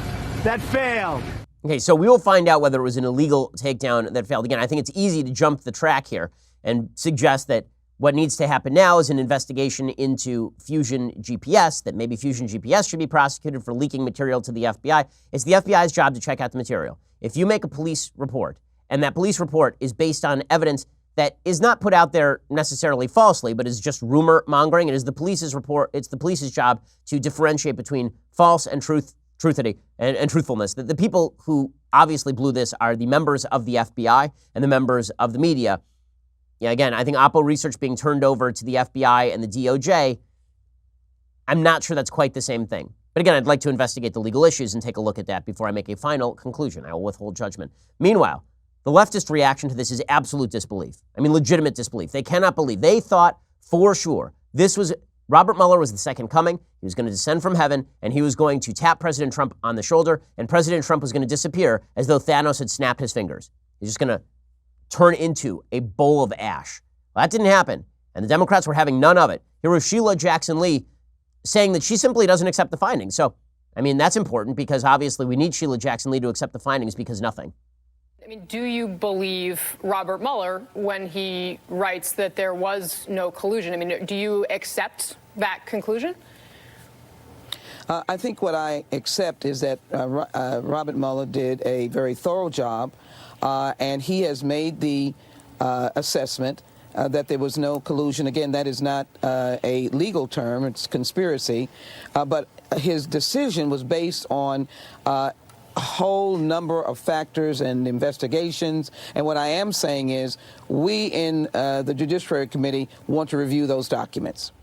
that failed. Okay, so we will find out whether it was an illegal takedown that failed. Again, I think it's easy to jump the track here and suggest that what needs to happen now is an investigation into Fusion GPS, that maybe Fusion GPS should be prosecuted for leaking material to the FBI. It's the FBI's job to check out the material. If you make a police report, and that police report is based on evidence that is not put out there necessarily falsely, but is just rumor mongering, it is the police's report, it's the police's job to differentiate between false and truthfulness. The people who obviously blew this are the members of the FBI and the members of the media. Yeah, again, I think Oppo research being turned over to the FBI and the DOJ, I'm not sure that's quite the same thing. But again, I'd like to investigate the legal issues and take a look at that before I make a final conclusion. I will withhold judgment. Meanwhile, the leftist reaction to this is absolute disbelief. I mean, legitimate disbelief. They cannot believe. They thought for sure Robert Mueller was the second coming. He was going to descend from heaven, and he was going to tap President Trump on the shoulder, and President Trump was going to disappear as though Thanos had snapped his fingers. He's just going to turn into a bowl of ash. Well, that didn't happen, and the Democrats were having none of it. Here was Sheila Jackson Lee saying that she simply doesn't accept the findings. So, I mean, that's important because obviously we need Sheila Jackson Lee to accept the findings because nothing. I mean, do you believe Robert Mueller when he writes that there was no collusion? I mean, do you accept that conclusion? I think what I accept is that Robert Mueller did a very thorough job, and he has made the assessment that there was no collusion. Again, that is not a legal term, it's conspiracy, but his decision was based on a whole number of factors and investigations. And what I am saying is we in the Judiciary Committee want to review those documents.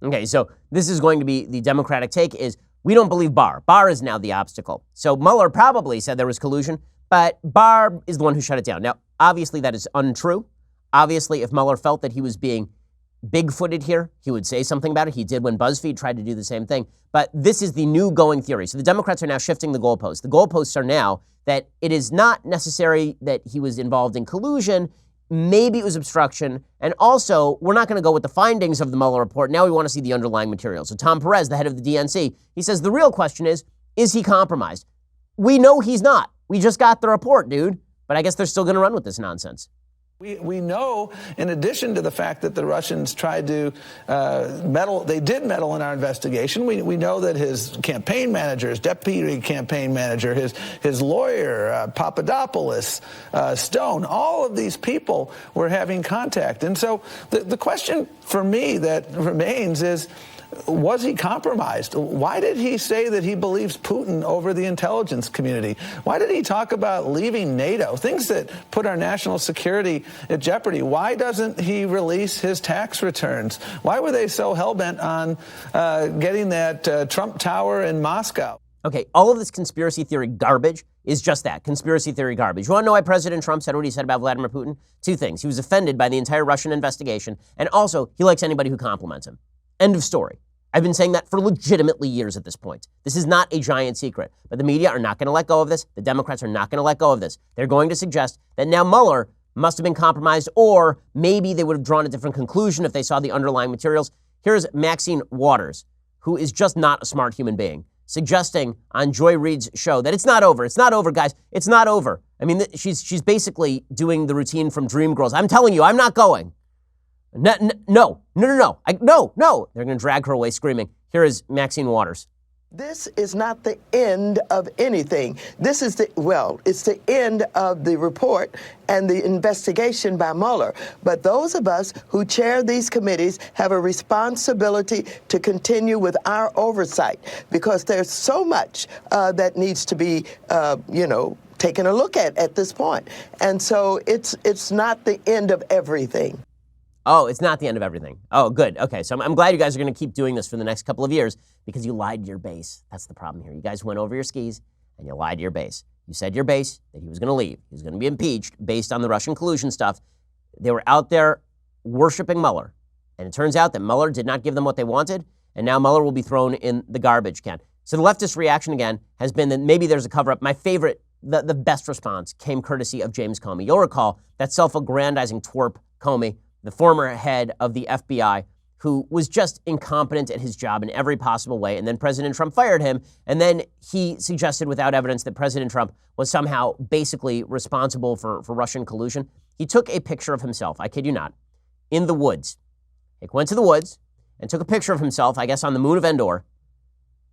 Okay, so this is going to be the Democratic take is we don't believe Barr. Barr is now the obstacle. So Mueller probably said there was collusion, but Barr is the one who shut it down. Now, obviously that is untrue. Obviously, if Mueller felt that he was being big-footed here, he would say something about it. He did when BuzzFeed tried to do the same thing. But this is the new going theory. So the Democrats are now shifting the goalposts. The goalposts are now that it is not necessary that he was involved in collusion. Maybe it was obstruction. And also, we're not going to go with the findings of the Mueller report. Now we want to see the underlying material. So Tom Perez, the head of the DNC, he says the real question is he compromised? We know he's not. We just got the report, dude. But I guess they're still going to run with this nonsense. We know, in addition to the fact that the Russians tried to meddle, they did meddle in our investigation. We know that his campaign manager, his deputy campaign manager, his lawyer, Papadopoulos, Stone, all of these people were having contact. And so the question for me that remains is, was he compromised? Why did he say that he believes Putin over the intelligence community? Why did he talk about leaving NATO? Things that put our national security at jeopardy. Why doesn't he release his tax returns? Why were they so hell-bent on getting that Trump Tower in Moscow? Okay, all of this conspiracy theory garbage is just that, conspiracy theory garbage. You want to know why President Trump said what he said about Vladimir Putin? Two things. He was offended by the entire Russian investigation, and also he likes anybody who compliments him. End of story. I've been saying that for legitimately years at this point. This is not a giant secret, but the media are not going to let go of this. The Democrats are not going to let go of this. They're going to suggest that now Mueller must have been compromised, or maybe they would have drawn a different conclusion if they saw the underlying materials. Here's Maxine Waters, who is just not a smart human being, suggesting on Joy Reid's show that it's not over. It's not over, guys. It's not over. I mean, she's basically doing the routine from Dreamgirls. I'm telling you, I'm not going. No. They're going to drag her away screaming. Here is Maxine Waters. This is not the end of anything. This is it's the end of the report and the investigation by Mueller. But those of us who chair these committees have a responsibility to continue with our oversight because there's so much that needs to be, taken a look at this point. And so it's not the end of everything. Oh, it's not the end of everything. Oh, good. Okay, so I'm glad you guys are going to keep doing this for the next couple of years because you lied to your base. That's the problem here. You guys went over your skis and you lied to your base. You said to your base that he was going to leave. He was going to be impeached based on the Russian collusion stuff. They were out there worshiping Mueller. And it turns out that Mueller did not give them what they wanted, and now Mueller will be thrown in the garbage can. So the leftist reaction, again, has been that maybe there's a cover-up. My favorite, the best response came courtesy of James Comey. You'll recall that self-aggrandizing twerp Comey, the former head of the FBI, who was just incompetent at his job in every possible way. And then President Trump fired him. And then he suggested without evidence that President Trump was somehow basically responsible for Russian collusion. He took a picture of himself, I kid you not, in the woods. He went to the woods and took a picture of himself, I guess on the moon of Endor,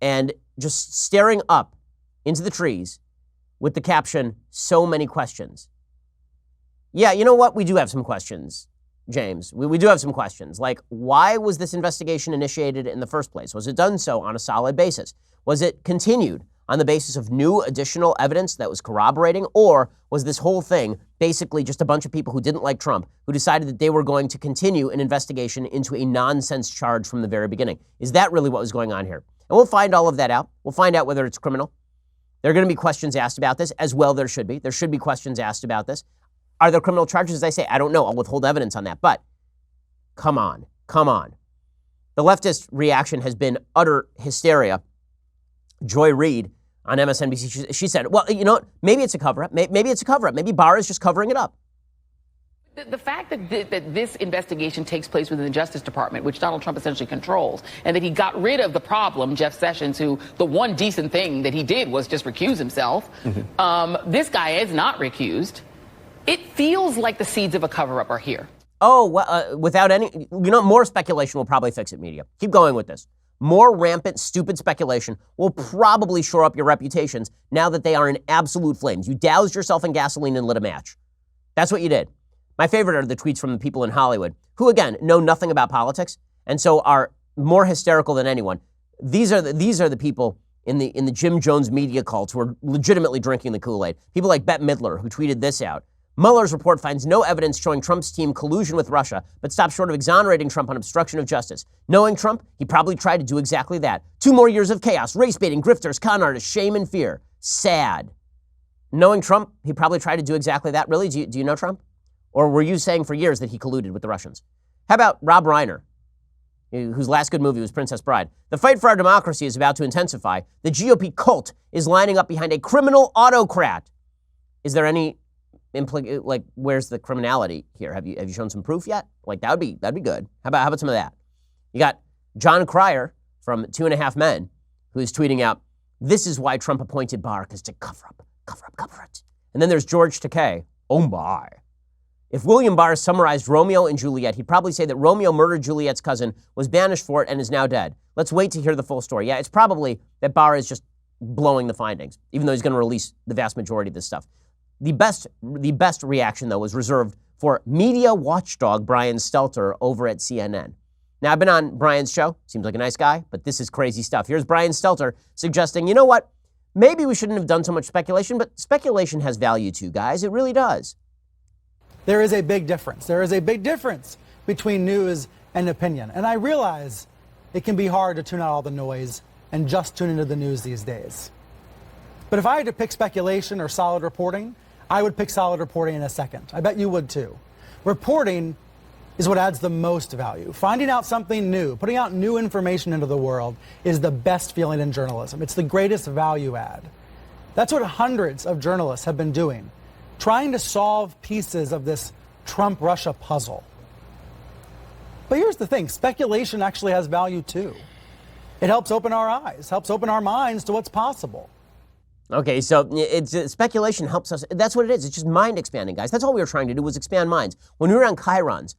and just staring up into the trees with the caption, "So many questions." Yeah, you know what? We do have some questions. James, we do have some questions, like why was this investigation initiated in the first place? Was it done so on a solid basis? Was it continued on the basis of new additional evidence that was corroborating? Or was this whole thing basically just a bunch of people who didn't like Trump who decided that they were going to continue an investigation into a nonsense charge from the very beginning? Is that really what was going on here? And we'll find all of that out. We'll find out whether it's criminal. There are going to be questions asked about this, as well there should be. There should be questions asked about this. Are there criminal charges? As I say, I don't know. I'll withhold evidence on that. But come on. The leftist reaction has been utter hysteria. Joy Reid on MSNBC, she said, well, you know what? Maybe it's a cover-up. Maybe it's a cover-up. Maybe Barr is just covering it up. The fact that this investigation takes place within the Justice Department, which Donald Trump essentially controls, and that he got rid of the problem, Jeff Sessions, who the one decent thing that he did was just recuse himself. This guy is not recused. It feels like the seeds of a cover-up are here. Oh, well, without any, more speculation will probably fix it, media. Keep going with this. More rampant, stupid speculation will probably shore up your reputations now that they are in absolute flames. You doused yourself in gasoline and lit a match. That's what you did. My favorite are the tweets from the people in Hollywood who, again, know nothing about politics and so are more hysterical than anyone. These are the people in the Jim Jones media cults who are legitimately drinking the Kool-Aid. People like Bette Midler, who tweeted this out. Mueller's report finds no evidence showing Trump's team collusion with Russia, but stops short of exonerating Trump on obstruction of justice. Knowing Trump, he probably tried to do exactly that. 2 more years of chaos, race-baiting, grifters, con artists, shame and fear. Sad. Knowing Trump, he probably tried to do exactly that. Really? Do you know Trump? Or were you saying for years that he colluded with the Russians? How about Rob Reiner, whose last good movie was Princess Bride? The fight for our democracy is about to intensify. The GOP cult is lining up behind a criminal autocrat. Is there any where's the criminality here? Have you shown some proof yet? That'd be good. How about some of that? You got John Cryer from 2.5 Men, who's tweeting out, this is why Trump appointed Barr, because to cover it. And then there's George Takei. Oh my. If William Barr summarized Romeo and Juliet, he'd probably say that Romeo murdered Juliet's cousin, was banished for it, and is now dead. Let's wait to hear the full story. Yeah, it's probably that Barr is just blowing the findings, even though he's going to release the vast majority of this stuff. The best reaction, though, was reserved for media watchdog Brian Stelter over at CNN. Now, I've been on Brian's show. Seems like a nice guy, but this is crazy stuff. Here's Brian Stelter suggesting, you know what? Maybe we shouldn't have done so much speculation, but speculation has value too, guys. It really does. There is a big difference. There is a big difference between news and opinion. And I realize it can be hard to tune out all the noise and just tune into the news these days. But if I had to pick speculation or solid reporting, I would pick solid reporting in a second. I bet you would too. Reporting is what adds the most value. Finding out something new, putting out new information into the world is the best feeling in journalism. It's the greatest value add. That's what hundreds of journalists have been doing, trying to solve pieces of this Trump-Russia puzzle. But here's the thing, speculation actually has value too. It helps open our eyes, helps open our minds to what's possible. Okay, so speculation helps us. That's what it is. It's just mind expanding, guys. That's all we were trying to do was expand minds. When we were on Chyrons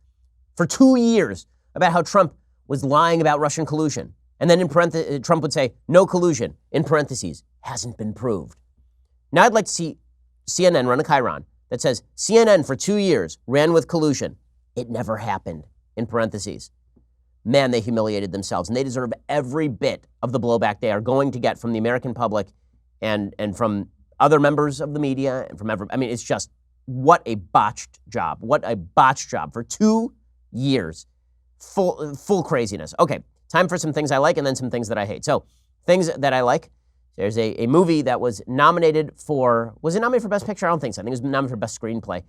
for 2 years about how Trump was lying about Russian collusion, and then in parentheses, Trump would say, no collusion, in parentheses, hasn't been proved. Now I'd like to see CNN run a Chiron that says, CNN for 2 years ran with collusion. It never happened, in parentheses. Man, they humiliated themselves, and they deserve every bit of the blowback they are going to get from the American public and from other members of the media and from it's just, what a botched job. What a botched job for 2 years. Full craziness. Okay, time for some things I like and then some things that I hate. So, things that I like. There's a movie that was nominated for, was it nominated for Best Picture? I don't think so. I think it was nominated for Best Screenplay.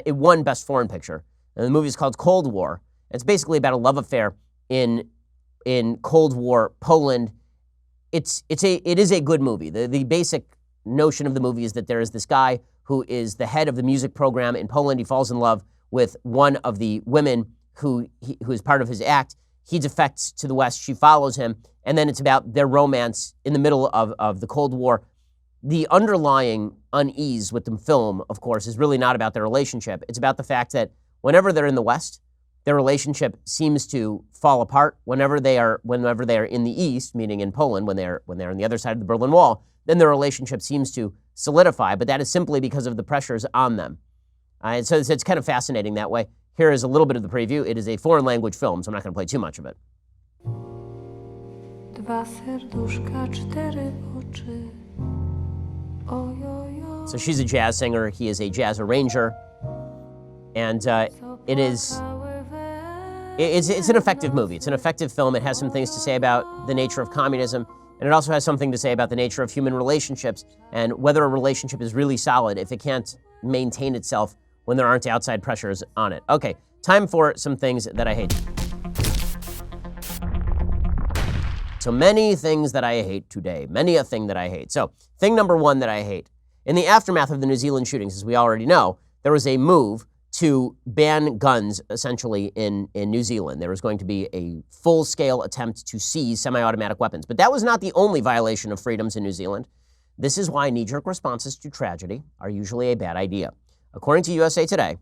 It won Best Foreign Picture. And the movie is called Cold War. It's basically about a love affair in Cold War Poland. It is a good movie. The basic notion of the movie is that there is this guy who is the head of the music program in Poland. He falls in love with one of the women who is part of his act. He defects to the West. She follows him. And then it's about their romance in the middle of the Cold War. The underlying unease with the film, of course, is really not about their relationship. It's about the fact that whenever they're in the West, their relationship seems to fall apart. Whenever they are in the East, meaning in Poland, when they're on the other side of the Berlin Wall, then their relationship seems to solidify. But that is simply because of the pressures on them. And so it's kind of fascinating that way. Here is a little bit of the preview. It is a foreign language film, so I'm not going to play too much of it. The So she's a jazz singer. He is a jazz arranger. And it's an effective movie. It's an effective film. It has some things to say about the nature of communism, and it also has something to say about the nature of human relationships and whether a relationship is really solid if it can't maintain itself when there aren't outside pressures on it. Okay, time for some things that I hate. So many things that I hate today. Many a thing that I hate. So thing number one that I hate. In the aftermath of the New Zealand shootings, as we already know, there was a move to ban guns, essentially, in New Zealand. There was going to be a full-scale attempt to seize semi-automatic weapons. But that was not the only violation of freedoms in New Zealand. This is why knee-jerk responses to tragedy are usually a bad idea. According to USA Today,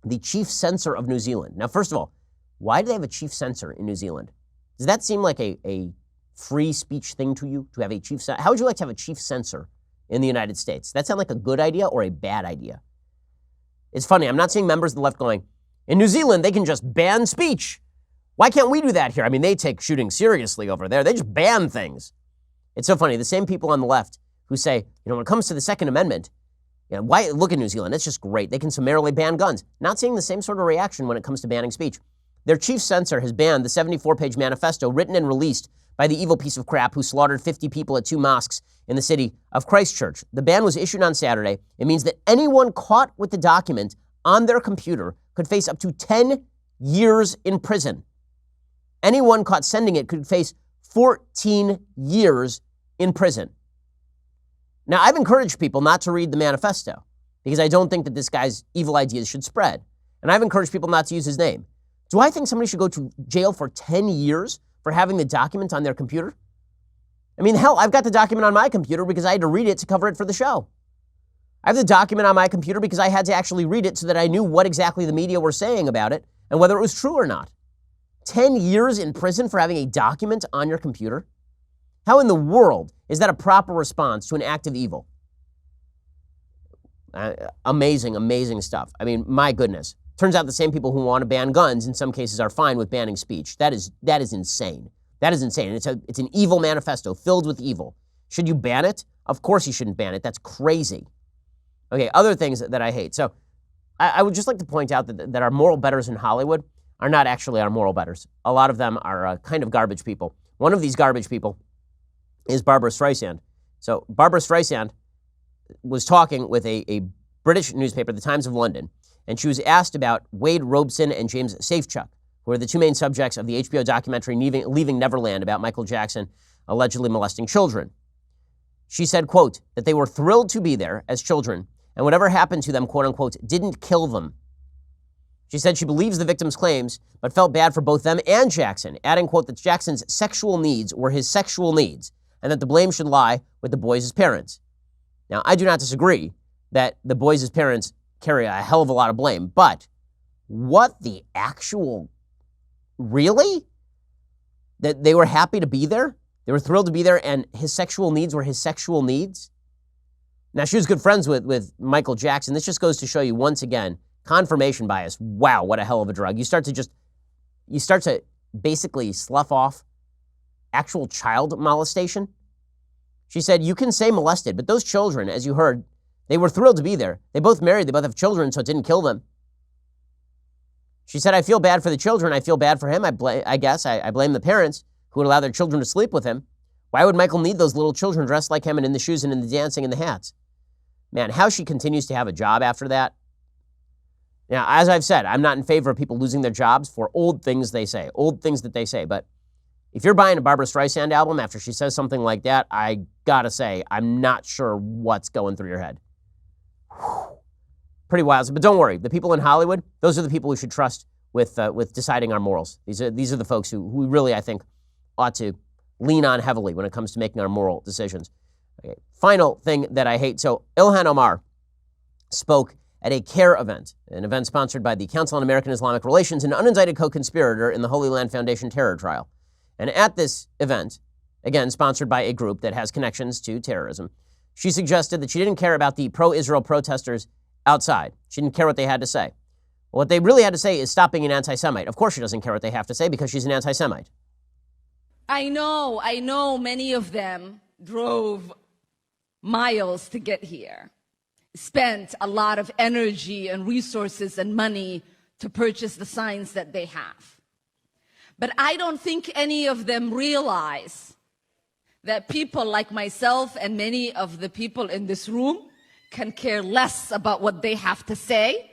the chief censor of New Zealand. Now, first of all, why do they have a chief censor in New Zealand? Does that seem like a free speech thing to you, to have a chief censor? How would you like to have a chief censor in the United States? Does that sound like a good idea or a bad idea? It's funny, I'm not seeing members of the left going, in New Zealand, they can just ban speech. Why can't we do that here? I mean, they take shooting seriously over there. They just ban things. It's so funny. The same people on the left who say, when it comes to the Second Amendment, why look at New Zealand? It's just great. They can summarily ban guns. Not seeing the same sort of reaction when it comes to banning speech. Their chief censor has banned the 74-page manifesto written and released by the evil piece of crap who slaughtered 50 people at 2 mosques in the city of Christchurch. The ban was issued on Saturday. It means that anyone caught with the document on their computer could face up to 10 years in prison. Anyone caught sending it could face 14 years in prison. Now, I've encouraged people not to read the manifesto because I don't think that this guy's evil ideas should spread. And I've encouraged people not to use his name. Do I think somebody should go to jail for 10 years for having the document on their computer? I mean, hell, I've got the document on my computer because I had to read it to cover it for the show. I have the document on my computer because I had to actually read it so that I knew what exactly the media were saying about it and whether it was true or not. 10 years in prison for having a document on your computer? How in the world is that a proper response to an act of evil? Amazing, amazing stuff. I mean, my goodness. Turns out the same people who want to ban guns in some cases are fine with banning speech. That is insane. That is insane. It's an evil manifesto filled with evil. Should you ban it? Of course you shouldn't ban it. That's crazy. Okay, other things that I hate. So I would just like to point out that our moral betters in Hollywood are not actually our moral betters. A lot of them are kind of garbage people. One of these garbage people is Barbara Streisand. So Barbara Streisand was talking with a British newspaper, the Times of London, and she was asked about Wade Robson and James Safechuck, who are the two main subjects of the HBO documentary Leaving Neverland about Michael Jackson allegedly molesting children. She said, quote, that they were thrilled to be there as children, and whatever happened to them, quote unquote, didn't kill them. She said she believes the victims' claims, but felt bad for both them and Jackson, adding, quote, that Jackson's sexual needs were his sexual needs, and that the blame should lie with the boys' parents. Now, I do not disagree that the boys' parents carry a hell of a lot of blame, but what the actual, really? That they were happy to be there? They were thrilled to be there, and his sexual needs were his sexual needs? Now, she was good friends with Michael Jackson. This just goes to show you, once again, confirmation bias. Wow, what a hell of a drug. You start to basically slough off actual child molestation. She said, you can say molested, but those children, as you heard, they were thrilled to be there. They both married, they both have children, so it didn't kill them. She said, I feel bad for the children. I feel bad for him. I blame the parents who would allow their children to sleep with him. Why would Michael need those little children dressed like him and in the shoes and in the dancing and the hats? Man, how she continues to have a job after that. Now, as I've said, I'm not in favor of people losing their jobs for old things they say, old things that they say. But if you're buying a Barbra Streisand album after she says something like that, I gotta say, I'm not sure what's going through your head. Whew. Pretty wild. But don't worry, the people in Hollywood, those are the people we should trust with deciding our morals. These are the folks who really, I think, ought to lean on heavily when it comes to making our moral decisions. Okay. Final thing that I hate. So Ilhan Omar spoke at a CARE event, an event sponsored by the Council on American Islamic Relations, an unindicted co-conspirator in the Holy Land Foundation terror trial. And at this event, again, sponsored by a group that has connections to terrorism, she suggested that she didn't care about the pro-Israel protesters outside. She didn't care what they had to say. Well, what they really had to say is stop being an anti-Semite. Of course she doesn't care what they have to say because she's an anti-Semite. I know many of them drove miles to get here, spent a lot of energy and resources and money to purchase the signs that they have. But I don't think any of them realize that people like myself and many of the people in this room can care less about what they have to say.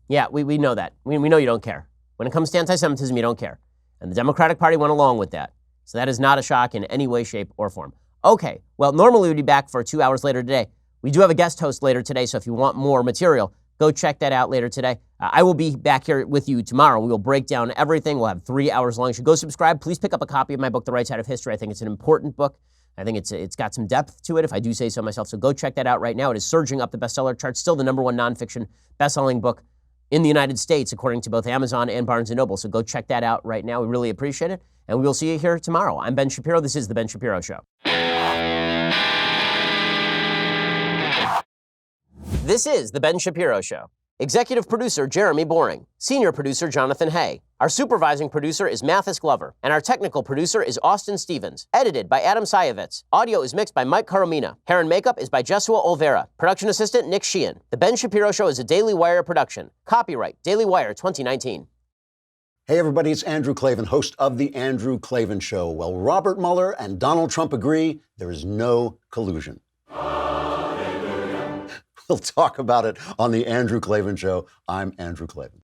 Yeah, we know that. We know you don't care. When it comes to anti-Semitism, you don't care. And the Democratic Party went along with that. So that is not a shock in any way, shape, or form. Okay, well, normally we'd be back for 2 hours later today. We do have a guest host later today, so if you want more material, go check that out later today. I will be back here with you tomorrow. We will break down everything. We'll have 3 hours long. You should go subscribe. Please pick up a copy of my book, The Right Side of History. I think it's an important book. I think it's got some depth to it, if I do say so myself. So go check that out right now. It is surging up the bestseller chart. Still the #1 nonfiction bestselling book in the United States, according to both Amazon and Barnes & Noble. So go check that out right now. We really appreciate it. And we will see you here tomorrow. I'm Ben Shapiro. This is The Ben Shapiro Show. This is The Ben Shapiro Show. Executive producer Jeremy Boring. Senior producer Jonathan Hay. Our supervising producer is Mathis Glover. And our technical producer is Austin Stevens. Edited by Adam Sayevitz. Audio is mixed by Mike Coromina. Hair and makeup is by Jesua Olvera. Production assistant Nick Sheehan. The Ben Shapiro Show is a Daily Wire production. Copyright Daily Wire 2019. Hey everybody, it's Andrew Klavan, host of The Andrew Klavan Show. Well, Robert Mueller and Donald Trump agree there is no collusion. We'll talk about it on The Andrew Klavan Show. I'm Andrew Klavan.